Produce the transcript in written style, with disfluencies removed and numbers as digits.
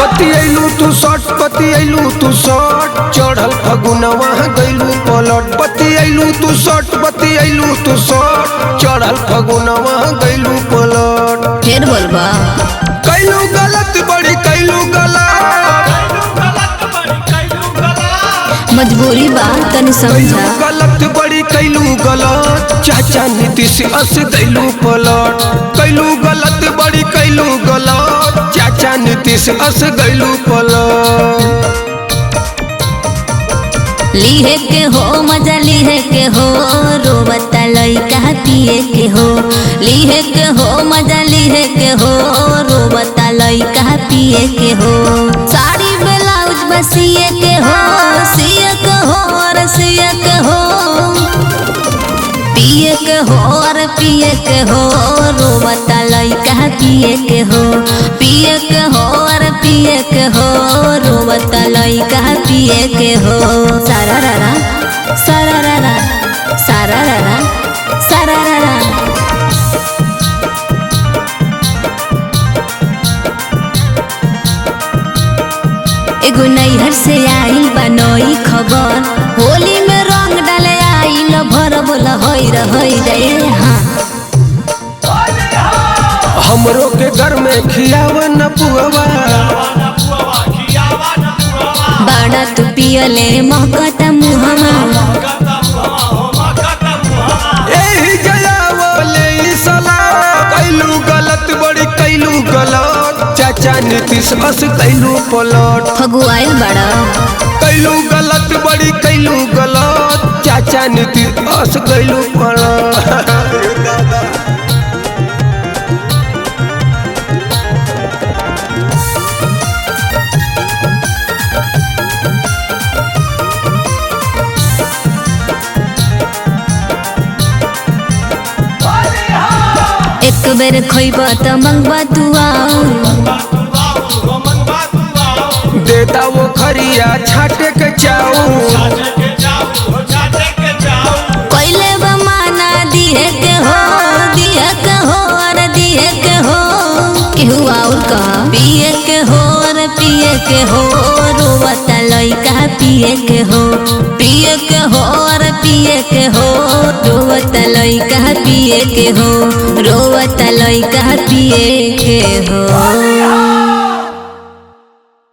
बतियलू तू शॉर्ट बतियलू तू शॉर्ट चढ़ल फगुनवा गइलू पलट बतियलू तू शॉर्ट बतियलू तू शॉर्ट चढ़ल फगुनवा गइलू पलट फिर बोलबा कैलू गलत बड़ी कैलू गलत मजबूरी बा तनी समझा गलत बड़ी कैलू गलत चाचा नीतीश अस दैलू पलट कैलू गलत बड़ी कैलू गलत चाचा नीतीश अस गैलू पलट लीहे के हो मजा लीहे के हो रोबता लइका पिए के हो लीहे के हो मजा लीहे के हो रोबता लइका पिए के हो साड़ी ब्लाउज बसिए के हो सिए के हो और सिए के हो पिए के हो और पिए के हो रोबता लइका पिए के हो पिए के हो और पिए के हो रोबता लइका पिए के हो सारा रारा सारा रारा सारा रारा सारा रारा एगो नैहर से आइल बा नई खबर होली में रंग डाले आइल भर बोला होई रे हाँ हमरो के घर में खियाव न पुआवा बाड़ा तू पियले महकता मुहमा एही जलावले ई सला कैलू गलत बड़ी कैलू गलत चाचा नीतीश अस कैलू पलट फगुआइल बाड़ा कैलू गलत बड़ी कैलू गलत चाचा नीतीश अस कैलू पलट एक बेर खोइबा त मंगबा तू देता वो खरिया छाटे के चाऊ कोइले बमाना दिहे के हो और दिहे के हो केहू और का पिए के हो और पिए के हो रोवता लइका पिए के हो पिए के हो और पिए के हो रोवता लइका पिए के हो रोवता लइका पिए के हो।